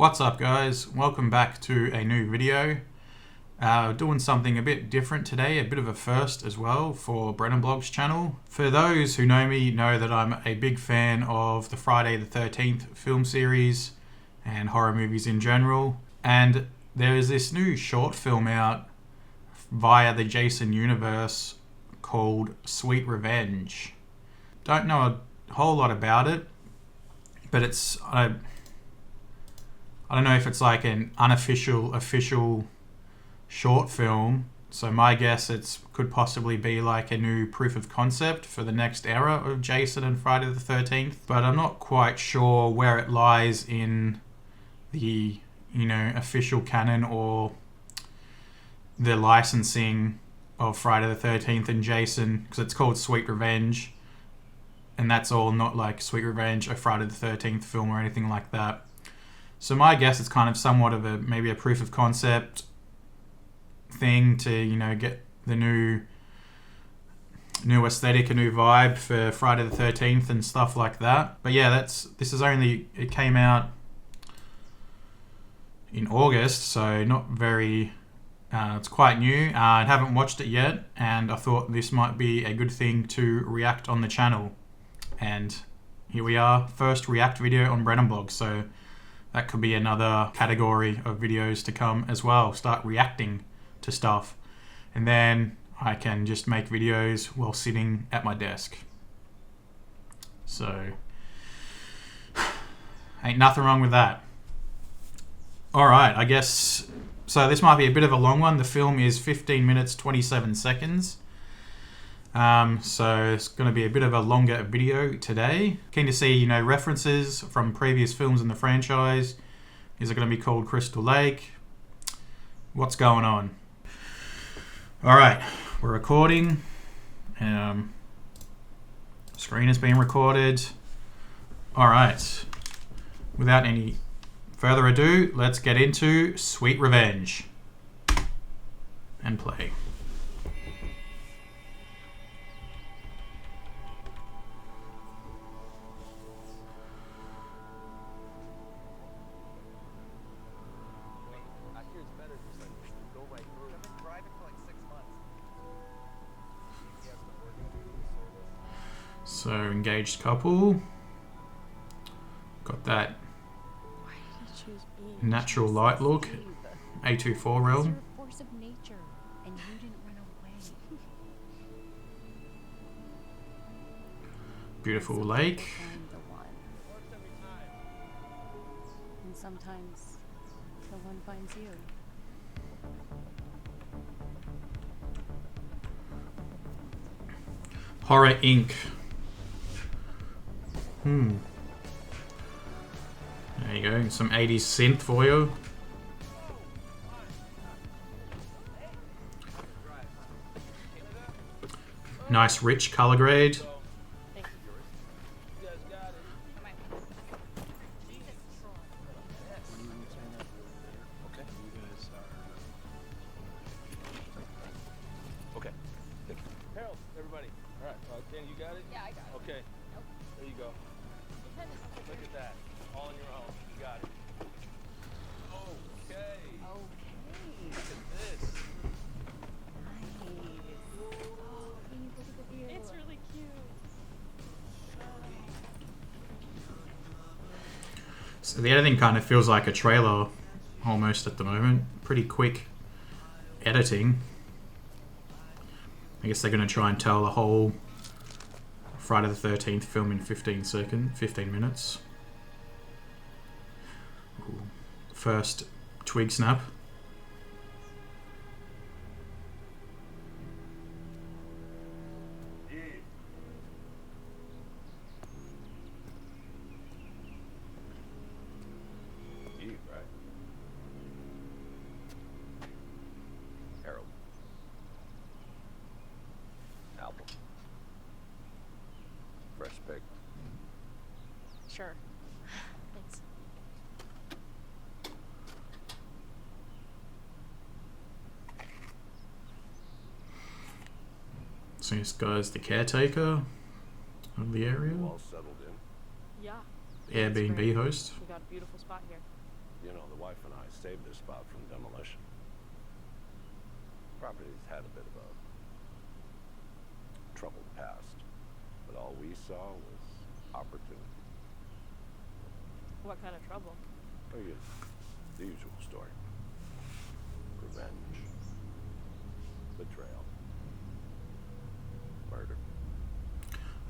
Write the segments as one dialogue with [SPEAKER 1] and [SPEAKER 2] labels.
[SPEAKER 1] What's up guys, welcome back to a new video. Doing something a bit different today, a bit of a first as well for Brennan Blog's channel. For those who know me, know that I'm a big fan of the Friday the 13th film series and horror movies in general. And there is this new short film out via the Jason universe called Sweet Revenge. Don't know a whole lot about it, but it's... I don't know if it's like an unofficial, official short film. So my guess could possibly be like a new proof of concept for the next era of Jason and Friday the 13th. But I'm not quite sure where it lies in the, official canon or the licensing of Friday the 13th and Jason, because it's called Sweet Revenge. And that's all not like Sweet Revenge, a Friday the 13th film or anything like that. So my guess it's kind of somewhat of maybe a proof of concept thing to, get the new aesthetic, a new vibe for Friday the 13th and stuff like that. But yeah, it came out in August, so not very, it's quite new. I haven't watched it yet, and I thought this might be a good thing to react on the channel. And here we are, first react video on Brennan Blog, so that could be another category of videos to come as well. Start reacting to stuff. And then I can just make videos while sitting at my desk. So, ain't nothing wrong with that. Alright, I guess... So this might be a bit of a long one. The film is 15 minutes, 27 seconds. So it's going to be a bit of a longer video today. Keen to see, references from previous films in the franchise. Is it going to be called Crystal Lake? What's going on? Alright, we're recording. Screen is being recorded. Alright, without any further ado, let's get into Sweet Revenge. And play. So, engaged couple. Got that natural light look. A24 realm. Beautiful lake.
[SPEAKER 2] And sometimes the one finds you.
[SPEAKER 1] Horror Inc. There you go, some 80s synth for you. Nice rich color grade.
[SPEAKER 3] Okay. Harold, everybody. All right, Ken, you got it?
[SPEAKER 4] Yeah, I got it.
[SPEAKER 3] Okay.
[SPEAKER 4] Nope.
[SPEAKER 3] There you go. Look at that. All on your own. You got it. Okay. Look at this.
[SPEAKER 4] It's really cute.
[SPEAKER 1] So the editing kind of feels like a trailer almost at the moment. Pretty quick editing. I guess they're going to try and tell the whole Friday the 13th film in 15 minutes. Ooh. First twig snap.
[SPEAKER 3] Right. Harold. Album. Fresh pick.
[SPEAKER 4] Sure. Thanks.
[SPEAKER 1] So this guy's the caretaker of the area.
[SPEAKER 3] All settled in.
[SPEAKER 4] Yeah.
[SPEAKER 1] Airbnb host.
[SPEAKER 4] We got a beautiful spot here.
[SPEAKER 3] You know,
[SPEAKER 5] wife and I saved this spot from demolition. Property's had a bit of a troubled past, but all we saw was opportunity.
[SPEAKER 4] What kind of trouble?
[SPEAKER 5] Oh, yeah, the usual story. Revenge, betrayal, murder.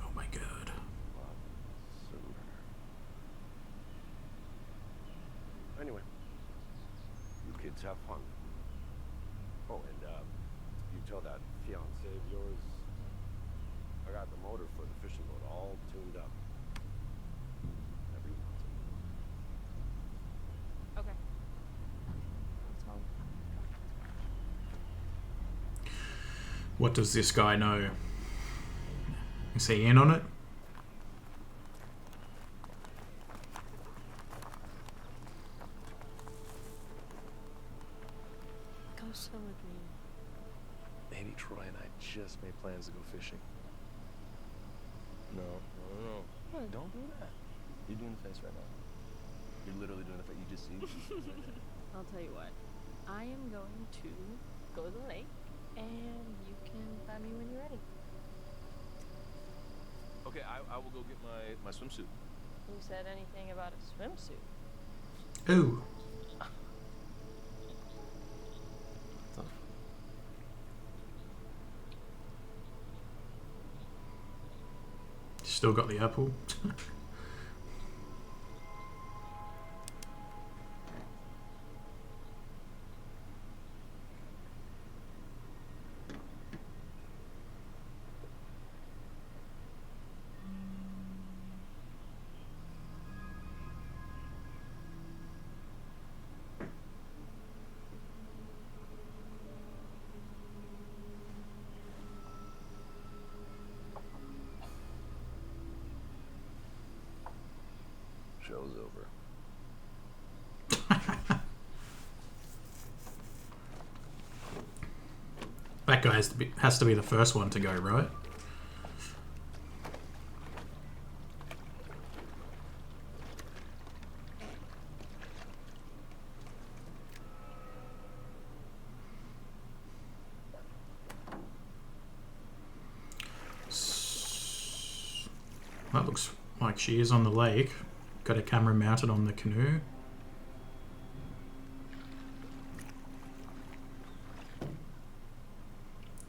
[SPEAKER 1] Oh my god.
[SPEAKER 5] Lots of murder. Anyway, you kids have fun. Oh, and you tell that fiance of yours I got the motor for the fishing boat all tuned up. Every once in a while.
[SPEAKER 4] Okay. That's all.
[SPEAKER 1] What does this guy know? Is he in on it?
[SPEAKER 4] Come swim with me.
[SPEAKER 6] Maybe Troy and I just made plans to go fishing. No. What? Don't do that. You're doing the face right now. You're literally doing the face. You just see.
[SPEAKER 4] I'll tell you what. I am going to go to the lake, and you can find me when you're ready.
[SPEAKER 6] Okay, I will go get my swimsuit.
[SPEAKER 4] Who said anything about a swimsuit?
[SPEAKER 1] Ooh. Still got the apple.
[SPEAKER 5] Show's over.
[SPEAKER 1] That guy has to be the first one to go, right? That looks like she is on the lake. Got a camera mounted on the canoe.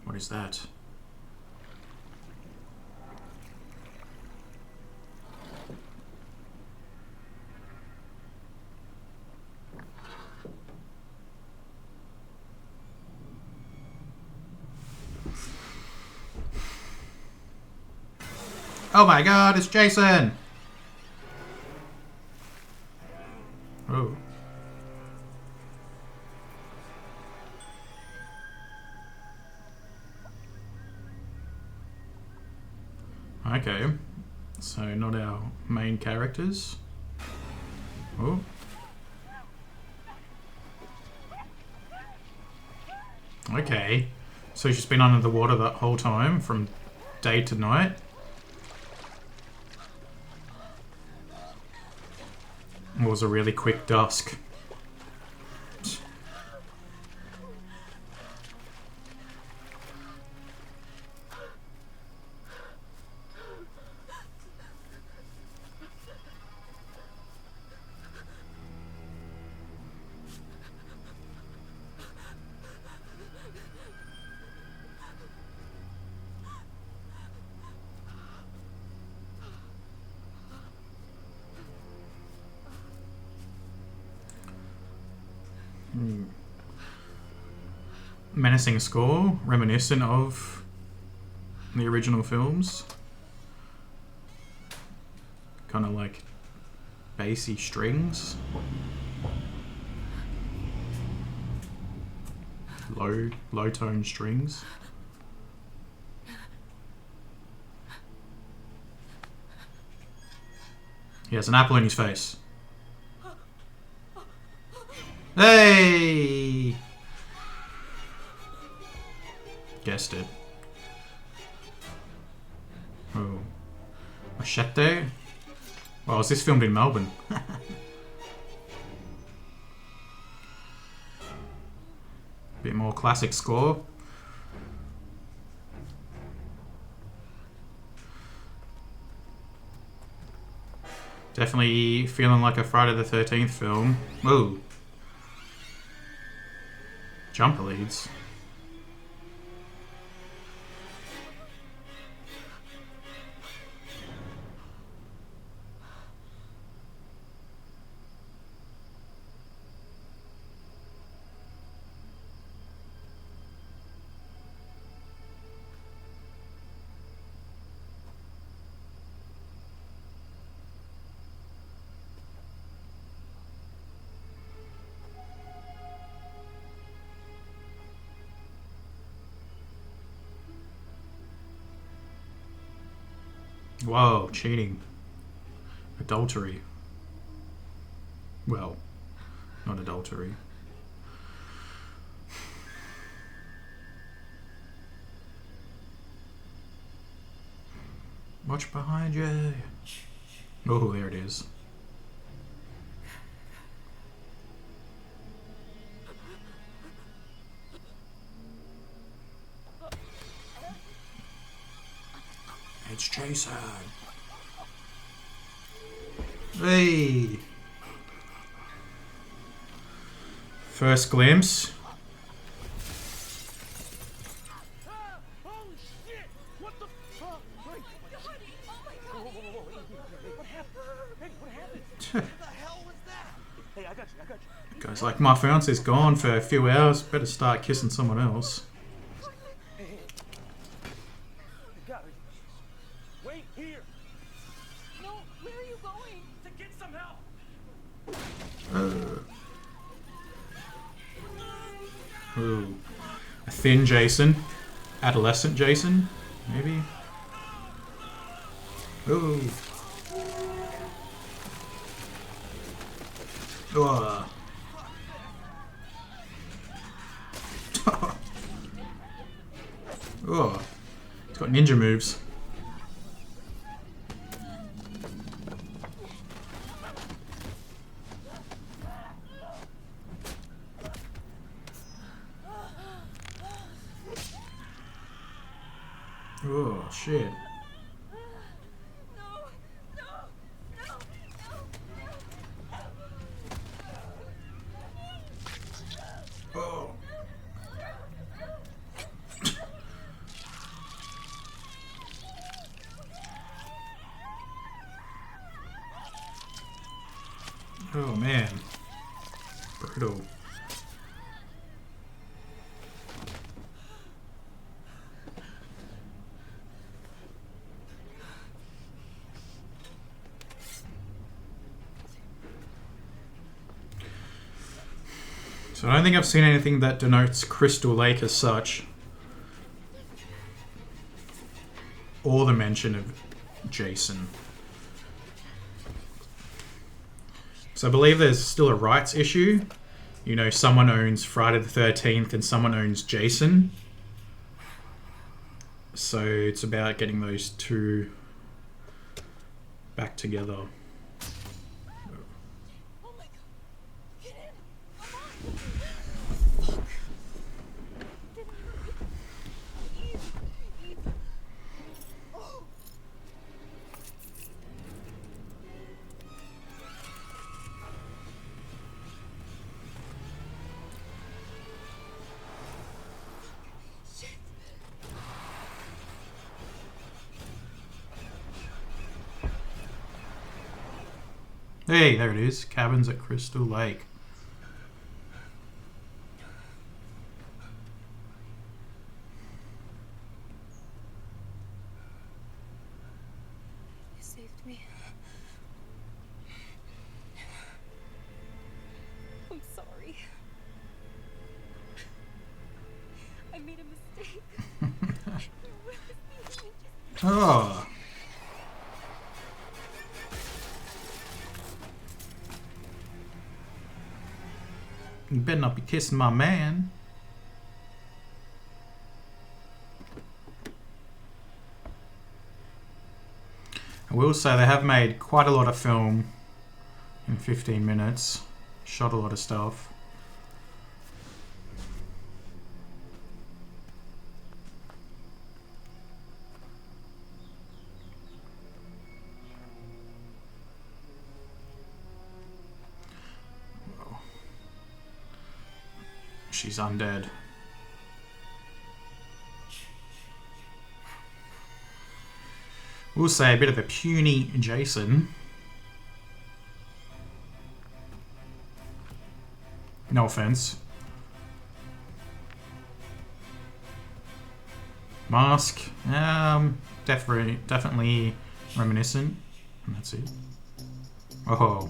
[SPEAKER 1] What is that? Oh my god, it's Jason! Oh. Okay. So not our main characters. Oh. Okay. So she's been under the water that whole time from day to night. It was a really quick dusk. Menacing score, reminiscent of the original films. Kind of like bassy strings. Low tone strings. He has an apple in his face. Hey! Guessed it. Oh. Machete? Well, is this filmed in Melbourne? Bit more classic score. Definitely feeling like a Friday the 13th film. Ooh. Jumper leads. Whoa, cheating. Adultery. Well, not adultery. Watch behind you. Oh, there it is. It's Jason. Hey. First glimpse.
[SPEAKER 3] Holy shit! What the fuck? What happened? Hey, what happened? What the hell was that? Hey, I got you.
[SPEAKER 1] Guys, like, my fiance's gone for a few hours. Better start kissing someone else.
[SPEAKER 3] Hey. You got it. Wait here
[SPEAKER 4] No, where are you going?
[SPEAKER 3] to get some help.
[SPEAKER 1] Ooh. A thin Jason. Adolescent Jason, maybe? Ooh. Oh. Oh. He's got ninja moves. Oh, shit. Oh. Oh, man. Brutal. So I don't think I've seen anything that denotes Crystal Lake as such. Or the mention of Jason. So I believe there's still a rights issue. You know, someone owns Friday the 13th and someone owns Jason. So it's about getting those two back together. Hey, there it is. Cabins at Crystal Lake.
[SPEAKER 2] You saved me.
[SPEAKER 4] I'm sorry. I made a mistake.
[SPEAKER 1] Oh. You better not be kissing my man. I will say they have made quite a lot of film in 15 minutes. Shot a lot of stuff. she's undead. We'll say a bit of a puny Jason. No offense. Mask, definitely reminiscent, and that's it. Oh.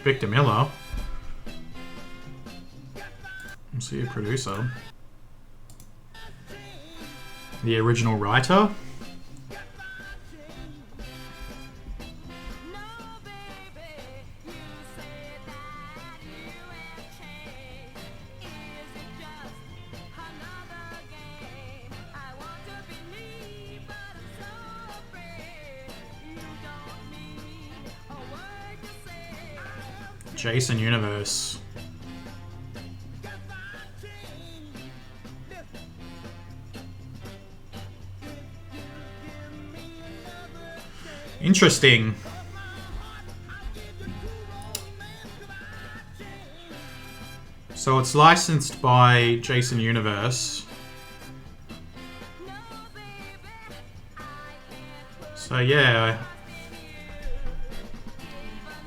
[SPEAKER 1] Victor Miller. Let's see a producer. The original writer. Jason Universe. Interesting. So it's licensed by Jason Universe. So yeah,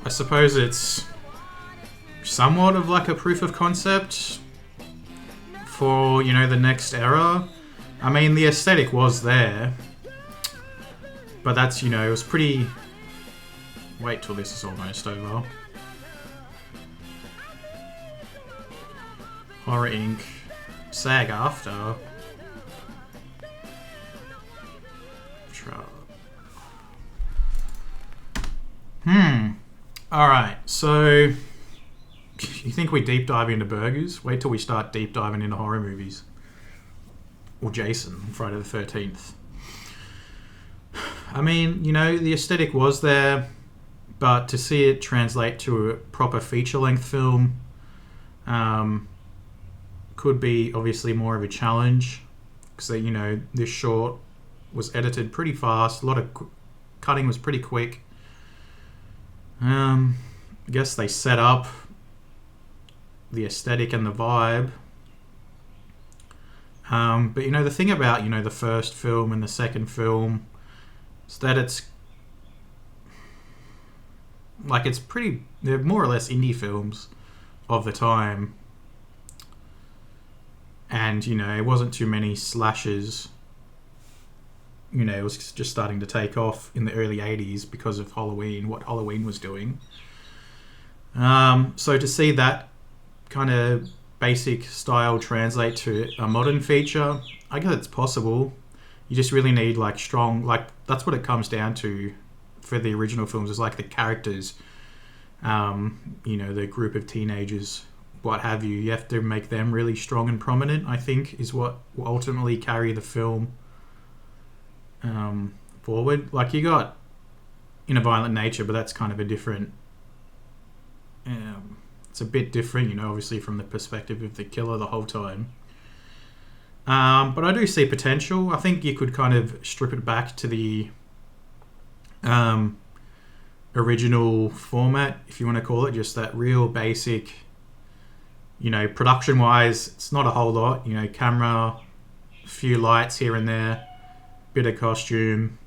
[SPEAKER 1] I suppose it's somewhat of like a proof of concept for, you know, the next era. I mean, the aesthetic was there, but that's, you know, it was pretty... Wait till this is almost over. Horror Inc. SAG after. Alright, so... You think we deep dive into burgers? Wait till we start deep diving into horror movies. Or Jason, Friday the 13th. I mean, you know, the aesthetic was there, but to see it translate to a proper feature-length film could be obviously more of a challenge. Because, you know, this short was edited pretty fast. A lot of cutting was pretty quick. I guess they set up the aesthetic and the vibe. But, you know, the thing about, you know, the first film and the second film is that it's like, it's pretty, they're more or less indie films of the time. And, you know, it wasn't too many slashes. You know, it was just starting to take off in the early 80s because of Halloween, what Halloween was doing. So to see that kind of basic style translate to a modern feature, I guess it's possible. You just really need like strong, like that's what it comes down to for the original films, is like the characters, you know, the group of teenagers, what have you. You have to make them really strong and prominent, I think, is what will ultimately carry the film forward. Like, you got In a Violent Nature, but that's kind of a different, it's a bit different, you know, obviously from the perspective of the killer the whole time. But I do see potential. I think you could kind of strip it back to the original format, if you want to call it, just that real basic, you know, production-wise, it's not a whole lot, you know, camera, a few lights here and there, bit of costume,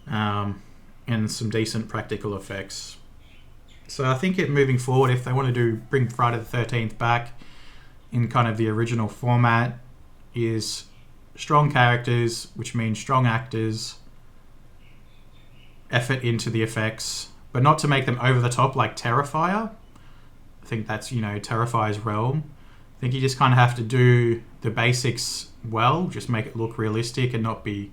[SPEAKER 1] and some decent practical effects. So I think moving forward, if they want to bring Friday the 13th back in kind of the original format, is strong characters, which means strong actors, effort into the effects, but not to make them over the top like Terrifier. I think that's, you know, Terrifier's realm. I think you just kind of have to do the basics well, just make it look realistic and not be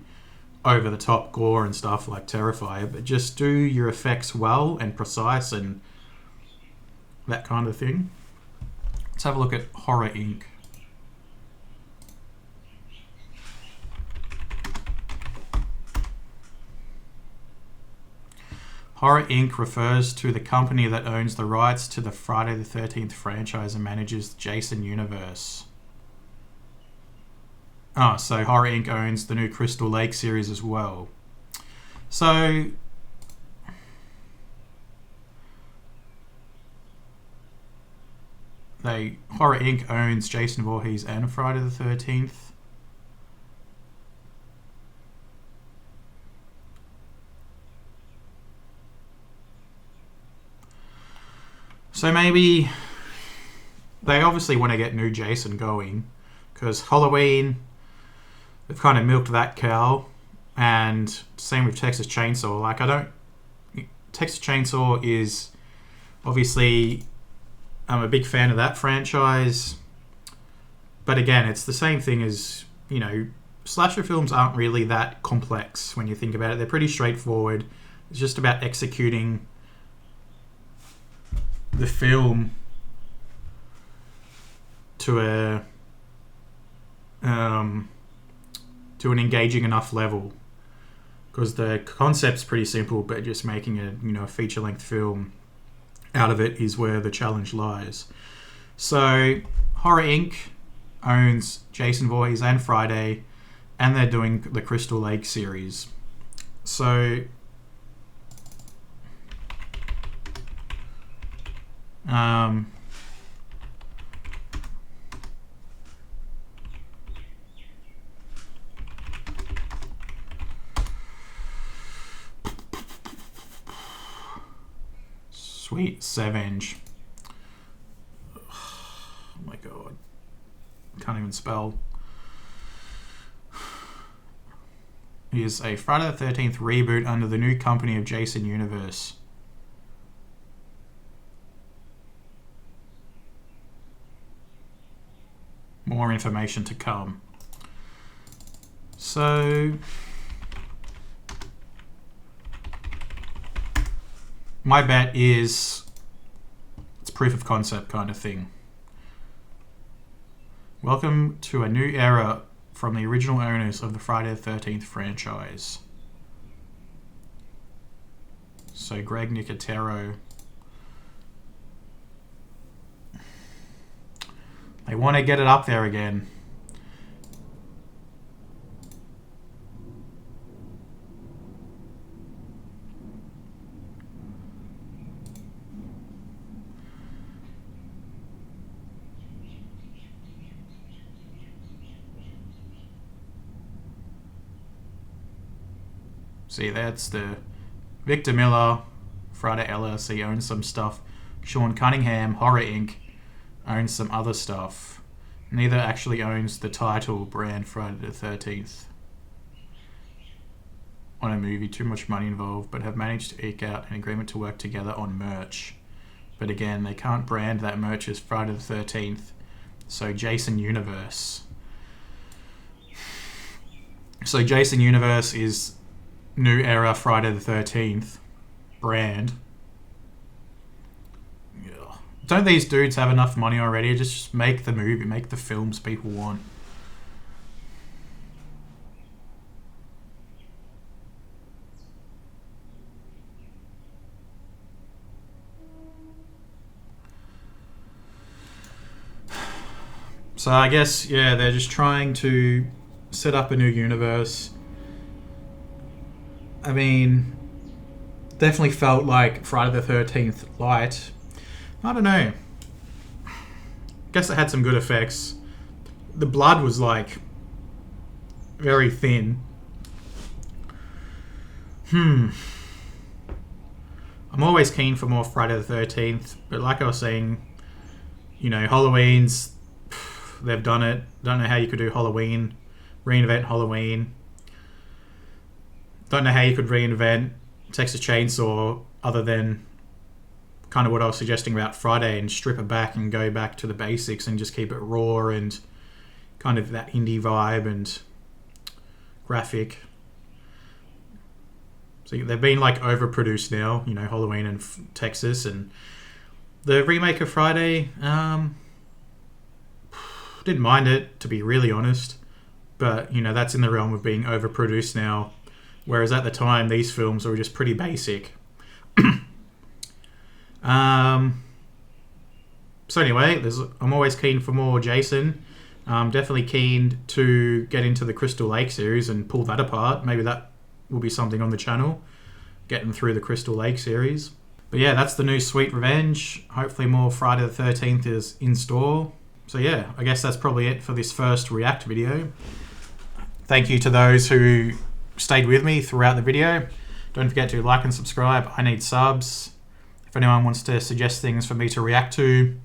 [SPEAKER 1] over the top gore and stuff like Terrifier, but just do your effects well and precise and that kind of thing. Let's have a look at Horror Inc. Horror Inc. refers to the company that owns the rights to the Friday the 13th franchise and manages the Jason universe. Oh, so Horror Inc. owns the new Crystal Lake series as well. So Horror Inc. owns Jason Voorhees and Friday the 13th. So maybe they obviously want to get new Jason going, because Halloween, they've kind of milked that cow, and same with Texas Chainsaw. Texas Chainsaw is obviously, I'm a big fan of that franchise, but again, it's the same thing as, slasher films aren't really that complex when you think about it. They're pretty straightforward. It's just about executing the film to an engaging enough level, because the concept's pretty simple, but just making a feature-length film out of it is where the challenge lies. So Horror Inc. owns Jason Voorhees and Friday, and they're doing the Crystal Lake series. So Sweet Savage. Oh my god. Can't even spell. Is a Friday the 13th reboot under the new company of Jason Universe. More information to come. So my bet is it's proof of concept kind of thing. Welcome to a new era from the original owners of the Friday the 13th franchise. So Greg Nicotero. They want to get it up there again. See, that's the Victor Miller, Friday LLC owns some stuff. Sean Cunningham, Horror Inc. owns some other stuff. Neither actually owns the title brand Friday the 13th on a movie. Too much money involved, but have managed to eke out an agreement to work together on merch. But again, they can't brand that merch as Friday the 13th. So Jason Universe. So Jason Universe is new era Friday the 13th brand. Yeah. Don't these dudes have enough money already? Just make the movie, make the films people want. So I guess, yeah, they're just trying to set up a new universe. I mean, definitely felt like Friday the 13th light. I don't know. Guess it had some good effects. The blood was like very thin. I'm always keen for more Friday the 13th, but like I was saying, Halloween's, they've done it. Don't know how you could do Halloween, reinvent Halloween. Don't know how you could reinvent Texas Chainsaw other than kind of what I was suggesting about Friday, and strip it back and go back to the basics and just keep it raw and kind of that indie vibe and graphic. So they've been like overproduced now, Halloween and Texas, and the remake of Friday, didn't mind it, to be really honest, but that's in the realm of being overproduced now. Whereas at the time, these films were just pretty basic. So anyway, I'm always keen for more Jason. Definitely keen to get into the Crystal Lake series and pull that apart. Maybe that will be something on the channel, getting through the Crystal Lake series. But yeah, that's the new Sweet Revenge. Hopefully more Friday the 13th is in store. So yeah, I guess that's probably it for this first React video. Thank you to those who stayed with me throughout the video. Don't forget to like and subscribe. I need subs. If anyone wants to suggest things for me to react to,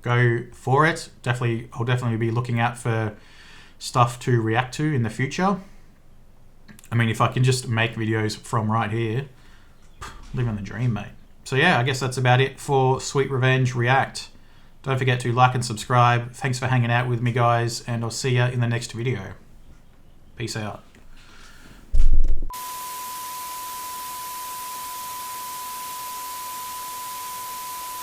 [SPEAKER 1] go for it. I'll definitely be looking out for stuff to react to in the future. I mean, if I can just make videos from right here, living the dream, mate. So yeah, I guess that's about it for Sweet Revenge React. Don't forget to like and subscribe. Thanks for hanging out with me, guys, and I'll see you in the next video. Peace out.